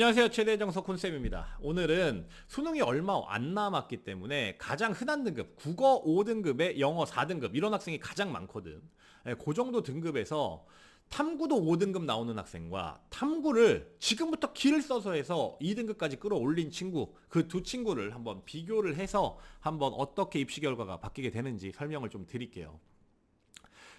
안녕하세요. 최대정석 콘쌤입니다. 오늘은 수능이 얼마 안 남았기 때문에 가장 흔한 등급, 국어 5등급에 영어 4등급 이런 학생이 가장 많거든. 그 정도 등급에서 탐구도 5등급 나오는 학생과 탐구를 지금부터 기를 써서 해서 2등급까지 끌어올린 친구, 그 두 친구를 한번 비교를 해서 한번 어떻게 입시 결과가 바뀌게 되는지 설명을 좀 드릴게요.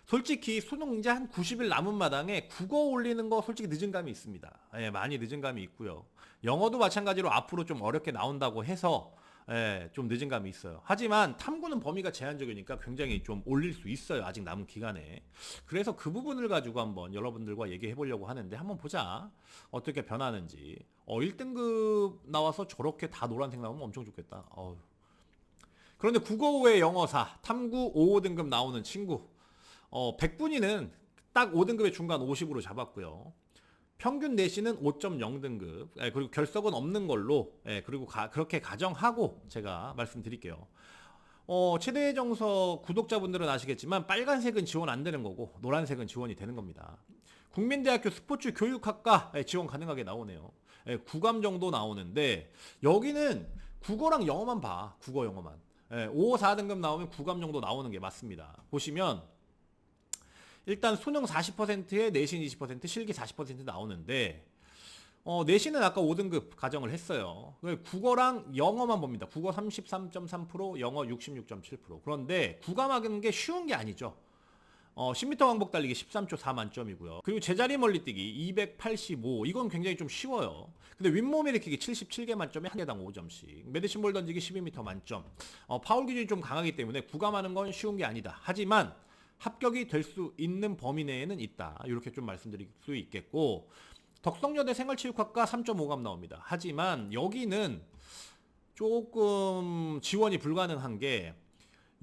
솔직히 수능 이제 한 90일 남은 마당에 국어 올리는 거 솔직히 늦은 감이 있습니다. 많이 늦은 감이 있고요. 영어도 마찬가지로 앞으로 좀 어렵게 나온다고 해서 좀 늦은 감이 있어요. 하지만 탐구는 범위가 제한적이니까 굉장히 좀 올릴 수 있어요. 아직 남은 기간에. 그래서 그 부분을 가지고 한번 여러분들과 얘기해 보려고 하는데 한번 보자. 어떻게 변하는지. 1등급 나와서 저렇게 다 노란색 나오면 엄청 좋겠다. 그런데 국어 5에 영어 4, 탐구 5등급 나오는 친구. 100분위는 딱 5등급의 중간 50으로 잡았고요. 평균 내신은 5.0등급, 그리고 결석은 없는 걸로, 그리고 그렇게 가정하고 제가 말씀드릴게요. 최대 정석 구독자분들은 아시겠지만 빨간색은 지원 안 되는 거고 노란색은 지원이 되는 겁니다. 국민대학교 스포츠 교육학과 지원 가능하게 나오네요. 9감 정도 나오는데 여기는 국어랑 영어만 봐. 국어 영어만. 5, 4등급 나오면 9감 정도 나오는 게 맞습니다. 보시면 일단 수능 40%에 내신 20%, 실기 40% 나오는데 내신은 아까 5등급 가정을 했어요. 국어랑 영어만 봅니다. 국어 33.3%, 영어 66.7%. 그런데 국감하는 게 쉬운 게 아니죠. 10m 왕복 달리기 13초 4 만점이고요. 그리고 제자리 멀리뛰기 285. 이건 굉장히 좀 쉬워요. 근데 윗몸 일으키기 77개 만점에 한 개당 5점씩. 매드신볼 던지기 12m 만점. 파울 기준이 좀 강하기 때문에 국감하는 건 쉬운 게 아니다. 하지만 합격이 될 수 있는 범위 내에는 있다. 이렇게 좀 말씀드릴 수 있겠고, 덕성여대 생활체육학과 3.5감 나옵니다. 하지만 여기는 조금 지원이 불가능한 게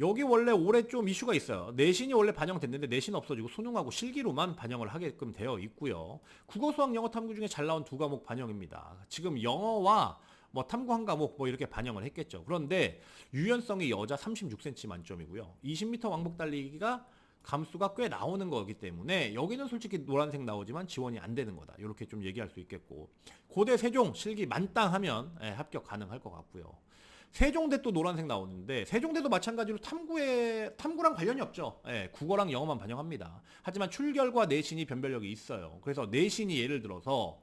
여기 원래 올해 좀 이슈가 있어요. 내신이 원래 반영됐는데 내신 없어지고 수능하고 실기로만 반영을 하게끔 되어 있고요. 국어, 수학, 영어, 탐구 중에 잘 나온 두 과목 반영입니다. 지금 영어와 탐구 한 과목 이렇게 반영을 했겠죠. 그런데 유연성이 여자 36cm 만점이고요. 20m 왕복 달리기가 감수가 꽤 나오는 거기 때문에 여기는 솔직히 노란색 나오지만 지원이 안 되는 거다. 이렇게 좀 얘기할 수 있겠고, 고대 세종 실기 만땅 하면 합격 가능할 것 같고요. 세종대 또 노란색 나오는데 세종대도 마찬가지로 탐구랑 관련이 없죠. 국어랑 영어만 반영합니다. 하지만 출결과 내신이 변별력이 있어요. 그래서 내신이 예를 들어서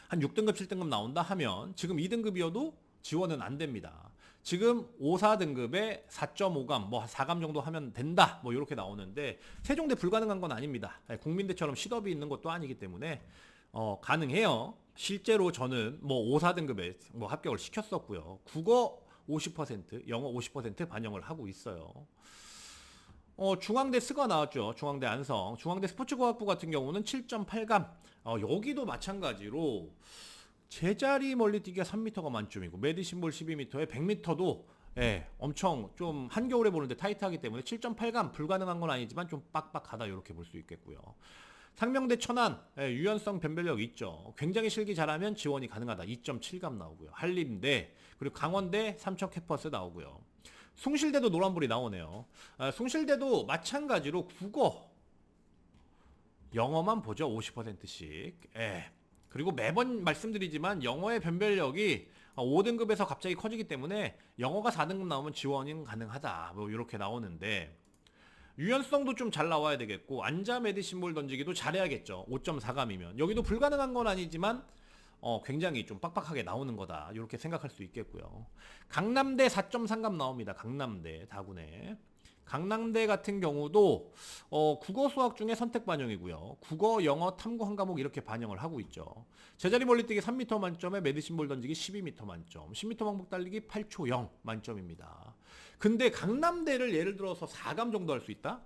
한 6등급 7등급 나온다 하면 지금 2등급이어도 지원은 안 됩니다. 지금 5, 4등급에 4.5감, 4감 정도 하면 된다, 이렇게 나오는데 세종대 불가능한 건 아닙니다. 국민대처럼 시덥이 있는 것도 아니기 때문에 가능해요. 실제로 저는 5, 4등급에 합격을 시켰었고요. 국어 50%, 영어 50% 반영을 하고 있어요. 중앙대 스가 나왔죠. 중앙대 안성. 중앙대 스포츠과학부 같은 경우는 7.8감. 여기도 마찬가지로 제자리 멀리뛰기가 3m가 만점이고 매디신볼 12m에 100m도 엄청 좀 한겨울에 보는데 타이트하기 때문에 7.8감 불가능한 건 아니지만 좀 빡빡하다 이렇게 볼 수 있겠고요. 상명대 천안 유연성 변별력 있죠. 굉장히 실기 잘하면 지원이 가능하다. 2.7감 나오고요. 한림대 그리고 강원대 3천 캠퍼스 나오고요. 숭실대도 노란불이 나오네요. 숭실대도 마찬가지로 국어 영어만 보죠. 50%씩. 그리고 매번 말씀드리지만 영어의 변별력이 5등급에서 갑자기 커지기 때문에 영어가 4등급 나오면 지원이 가능하다. 이렇게 나오는데 유연성도 좀 잘 나와야 되겠고 안자 메디신볼 던지기도 잘해야겠죠. 5.4감이면 여기도 불가능한 건 아니지만 굉장히 좀 빡빡하게 나오는 거다. 이렇게 생각할 수 있겠고요. 강남대 4.3감 나옵니다. 강남대 다군에. 강남대 같은 경우도 국어 수학 중에 선택 반영이고요. 국어, 영어, 탐구 한 과목 이렇게 반영을 하고 있죠. 제자리 멀리뛰기 3m 만점에 매드신볼 던지기 12m 만점, 10m 왕복 달리기 8초 0 만점입니다. 근데 강남대를 예를 들어서 4감 정도 할 수 있다?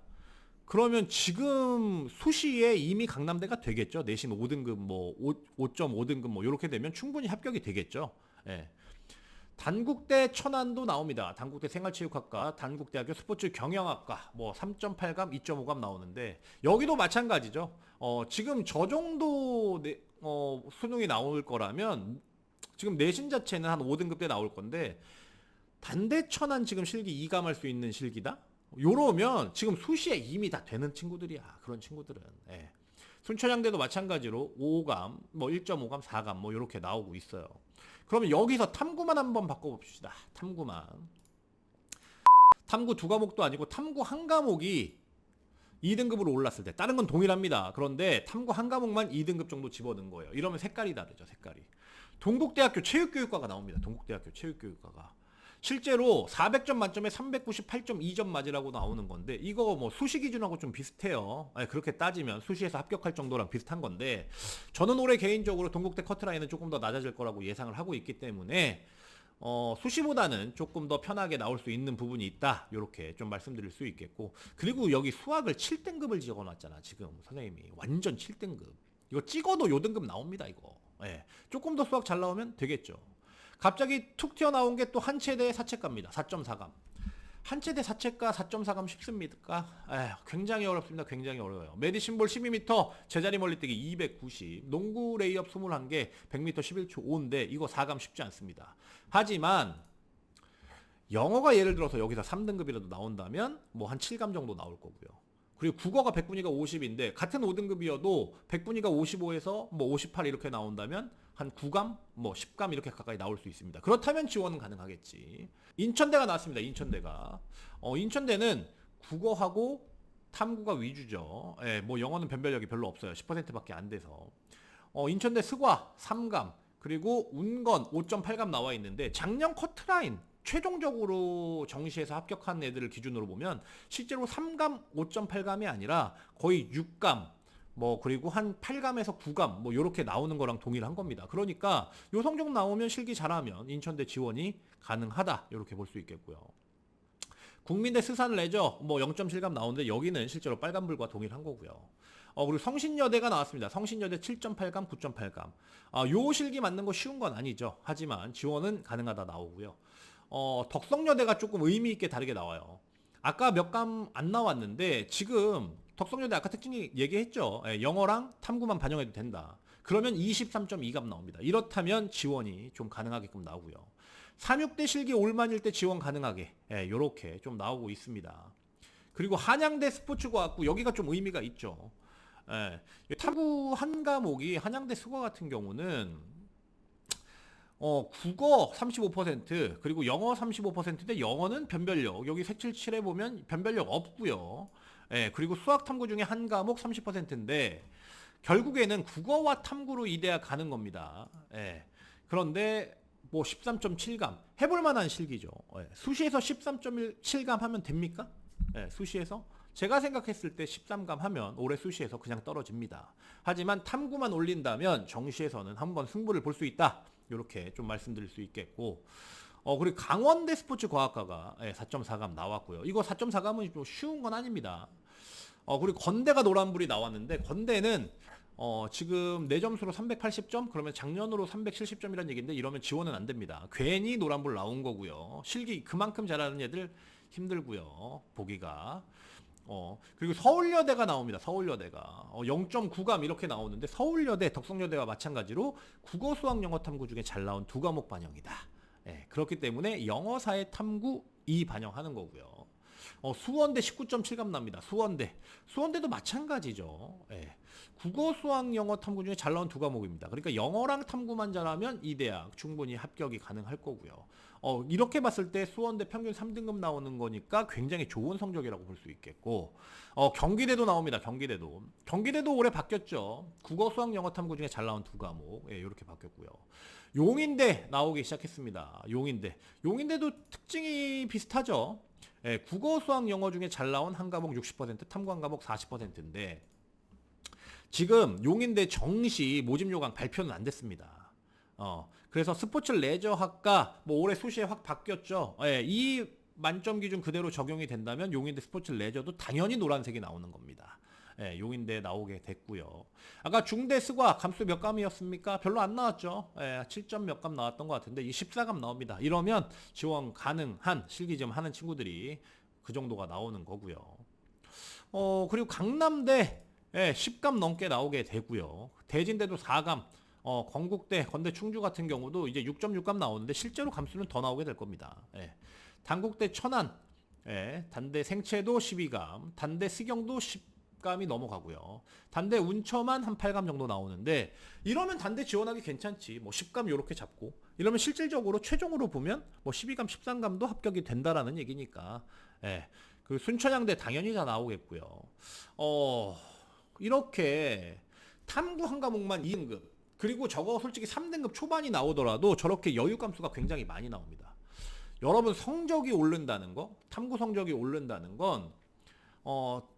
그러면 지금 수시에 이미 강남대가 되겠죠. 내신 5등급 5.5등급 이렇게 되면 충분히 합격이 되겠죠. 단국대 천안도 나옵니다. 단국대 생활체육학과, 단국대학교 스포츠 경영학과 3.8감, 2.5감 나오는데 여기도 마찬가지죠. 지금 저 정도 수능이 나올 거라면 지금 내신 자체는 한 5등급 대 나올 건데 단대 천안 지금 실기 2감 할 수 있는 실기다? 요러면 지금 수시에 이미 다 되는 친구들이야. 그런 친구들은. 순천향대도 마찬가지로 5감, 뭐 1.5감, 4감 뭐 이렇게 나오고 있어요. 그러면 여기서 탐구만 한번 바꿔봅시다. 탐구만. 탐구 두 과목도 아니고 탐구 한 과목이 2등급으로 올랐을 때 다른 건 동일합니다. 그런데 탐구 한 과목만 2등급 정도 집어넣은 거예요. 이러면 색깔이 다르죠. 색깔이. 동국대학교 체육교육과가 나옵니다. 동국대학교 체육교육과가. 실제로 400점 만점에 398.2점 맞으라고 나오는 건데 이거 뭐 수시 기준하고 좀 비슷해요. 아니, 그렇게 따지면 수시에서 합격할 정도랑 비슷한 건데 저는 올해 개인적으로 동국대 커트라인은 조금 더 낮아질 거라고 예상을 하고 있기 때문에 수시보다는 조금 더 편하게 나올 수 있는 부분이 있다. 이렇게 좀 말씀드릴 수 있겠고 그리고 여기 수학을 7등급을 적어놨잖아. 지금 선생님이 완전 7등급. 이거 찍어도 요 등급 나옵니다. 이거. 예. 조금 더 수학 잘 나오면 되겠죠. 갑자기 툭 튀어나온 게 또 한체대 사채과입니다. 4.4감. 한체대 사채과 4.4감 쉽습니까? 굉장히 어렵습니다. 굉장히 어려워요. 메디신볼 12m, 제자리 멀리뛰기 290, 농구 레이업 21개, 100m 11초 5인데 이거 4감 쉽지 않습니다. 하지만 영어가 예를 들어서 여기서 3등급이라도 나온다면 뭐 한 7감 정도 나올 거고요. 그리고 국어가 100분위가 50인데 같은 5등급이어도 100분위가 55에서 뭐 58 이렇게 나온다면 한 9감, 뭐 10감 이렇게 가까이 나올 수 있습니다. 그렇다면 지원은 가능하겠지. 인천대가 나왔습니다. 인천대가. 인천대는 국어하고 탐구가 위주죠. 뭐 영어는 변별력이 별로 없어요. 10%밖에 안 돼서. 인천대 스과 3감, 그리고 운건 5.8감 나와 있는데 작년 커트라인 최종적으로 정시에서 합격한 애들을 기준으로 보면 실제로 3감, 5.8감이 아니라 거의 6감, 뭐 그리고 한 8감에서 9감 뭐 요렇게 나오는 거랑 동일한 겁니다. 그러니까 요 성적 나오면 실기 잘하면 인천대 지원이 가능하다. 요렇게 볼 수 있겠고요. 국민대 스산 레저 뭐 0.7감 나오는데 여기는 실제로 빨간불과 동일한 거고요. 그리고 성신여대가 나왔습니다. 성신여대 7.8감, 9.8감. 요 실기 맞는 거 쉬운 건 아니죠. 하지만 지원은 가능하다 나오고요. 덕성여대가 조금 의미 있게 다르게 나와요. 아까 몇 감 안 나왔는데 지금 덕성여대 아까 특징이 얘기했죠. 영어랑 탐구만 반영해도 된다. 그러면 23.2감 나옵니다. 이렇다면 지원이 좀 가능하게끔 나오고요. 삼육대 실기 올만일 때 지원 가능하게 요렇게 좀 나오고 있습니다. 그리고 한양대 스포츠과학부 여기가 좀 의미가 있죠. 탐구 한 과목이 한양대 수과 같은 경우는 국어 35% 그리고 영어 35%인데 영어는 변별력 여기 색칠칠해 보면 변별력 없고요. 그리고 수학 탐구 중에 한 과목 30%인데 결국에는 국어와 탐구로 이 대학 가는 겁니다. 그런데 뭐 13.7감 해볼 만한 실기죠. 수시에서 13.7감 하면 됩니까? 수시에서 제가 생각했을 때 13감 하면 올해 수시에서 그냥 떨어집니다. 하지만 탐구만 올린다면 정시에서는 한번 승부를 볼 수 있다. 이렇게 좀 말씀드릴 수 있겠고 그리고 강원대 스포츠과학과가 4.4감 나왔고요. 이거 4.4감은 좀 쉬운 건 아닙니다. 그리고 건대가 노란불이 나왔는데 건대는 지금 내 점수로 380점 그러면 작년으로 370점이라는 얘기인데 이러면 지원은 안 됩니다. 괜히 노란불 나온 거고요. 실기 그만큼 잘하는 애들 힘들고요. 보기가. 그리고 서울여대가 나옵니다. 서울여대가 0.9감 이렇게 나오는데 서울여대, 덕성여대와 마찬가지로 국어, 수학, 영어 탐구 중에 잘 나온 두 과목 반영이다. 그렇기 때문에 영어사의 탐구 2 반영하는 거고요. 수원대 19.7감 납니다. 수원대도 마찬가지죠. 국어, 수학, 영어 탐구 중에 잘 나온 두 과목입니다. 그러니까 영어랑 탐구만 잘하면 이 대학 충분히 합격이 가능할 거고요. 이렇게 봤을 때 수원대 평균 3등급 나오는 거니까 굉장히 좋은 성적이라고 볼 수 있겠고 경기대도 나옵니다. 경기대도 올해 바뀌었죠. 국어, 수학, 영어 탐구 중에 잘 나온 두 과목 이렇게 바뀌었고요. 용인대 나오기 시작했습니다. 용인대도 특징이 비슷하죠. 국어, 수학, 영어 중에 잘 나온 한 과목 60%, 탐구 한 과목 40%인데 지금 용인대 정시 모집 요강 발표는 안 됐습니다. 그래서 스포츠 레저학과 뭐 올해 수시에 확 바뀌었죠. 이 만점 기준 그대로 적용이 된다면 용인대 스포츠 레저도 당연히 노란색이 나오는 겁니다. 용인대 나오게 됐고요. 아까 중대 스과 감수 몇 감이었습니까? 별로 안 나왔죠. 7점 몇 감 나왔던 것 같은데 이 14감 나옵니다. 이러면 지원 가능한 실기점 하는 친구들이 그 정도가 나오는 거고요. 그리고 강남대 10감 넘게 나오게 되고요. 대진대도 4감, 건국대, 건대 충주 같은 경우도 이제 6.6감 나오는데 실제로 감수는 더 나오게 될 겁니다. 단국대 천안, 단대 생체도 12감, 단대 시경도 10감이 넘어가고요. 단대 운처만 한 8감 정도 나오는데 이러면 단대 지원하기 괜찮지. 뭐 10감 요렇게 잡고 이러면 실질적으로 최종으로 보면 뭐 12감, 13감도 합격이 된다라는 얘기니까 예. 그 순천향대 당연히 다 나오겠고요. 이렇게 탐구 한 과목만 2등급 그리고 저거 솔직히 3등급 초반이 나오더라도 저렇게 여유 감수가 굉장히 많이 나옵니다. 여러분 성적이 오른다는 거, 탐구 성적이 오른다는 건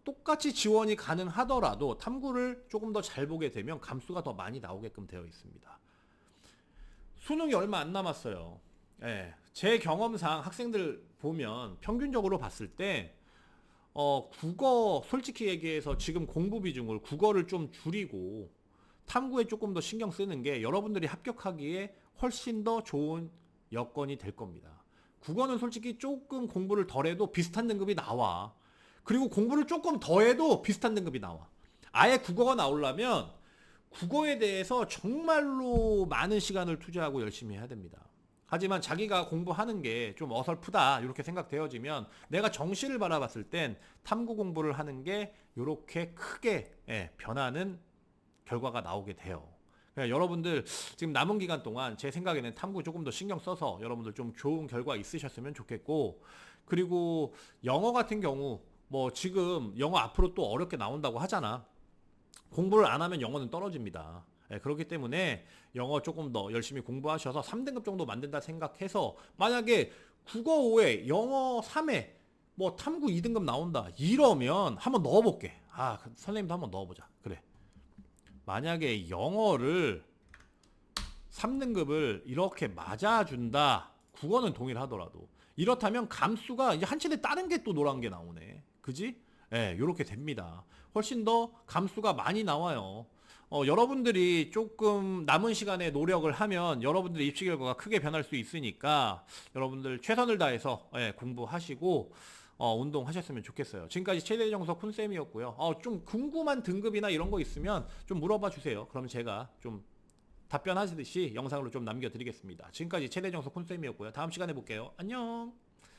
똑같이 지원이 가능하더라도 탐구를 조금 더 잘 보게 되면 감수가 더 많이 나오게끔 되어 있습니다. 수능이 얼마 안 남았어요. 예, 제 경험상 학생들 보면 평균적으로 봤을 때 국어 솔직히 얘기해서 지금 공부 비중을 국어를 좀 줄이고 탐구에 조금 더 신경 쓰는 게 여러분들이 합격하기에 훨씬 더 좋은 여건이 될 겁니다. 국어는 솔직히 조금 공부를 덜 해도 비슷한 등급이 나와. 그리고 공부를 조금 더 해도 비슷한 등급이 나와. 아예 국어가 나오려면 국어에 대해서 정말로 많은 시간을 투자하고 열심히 해야 됩니다. 하지만 자기가 공부하는 게 좀 어설프다 이렇게 생각되어지면 내가 정시를 바라봤을 땐 탐구 공부를 하는 게 이렇게 크게 변하는 결과가 나오게 돼요. 그러니까 여러분들 지금 남은 기간 동안 제 생각에는 탐구 조금 더 신경 써서 여러분들 좀 좋은 결과 있으셨으면 좋겠고, 그리고 영어 같은 경우 뭐 지금 영어 앞으로 또 어렵게 나온다고 하잖아. 공부를 안 하면 영어는 떨어집니다. 그렇기 때문에 영어 조금 더 열심히 공부하셔서 3등급 정도 만든다 생각해서 만약에 국어 5회, 영어 3회, 뭐 탐구 2등급 나온다 이러면 한번 넣어볼게. 선생님도 한번 넣어보자. 그래. 만약에 영어를 3등급을 이렇게 맞아준다. 국어는 동일하더라도. 이렇다면 감수가 이제 한치대 다른 게 또 노란 게 나오네. 그지? 요렇게 됩니다. 훨씬 더 감수가 많이 나와요. 여러분들이 조금 남은 시간에 노력을 하면 여러분들의 입시 결과가 크게 변할 수 있으니까 여러분들 최선을 다해서 공부하시고 운동하셨으면 좋겠어요. 지금까지 최대정석 쿤쌤이었고요. 좀 궁금한 등급이나 이런 거 있으면 좀 물어봐 주세요. 그럼 제가 좀 답변하시듯이 영상으로 좀 남겨드리겠습니다. 지금까지 최대정석 쿤쌤이었고요. 다음 시간에 볼게요. 안녕.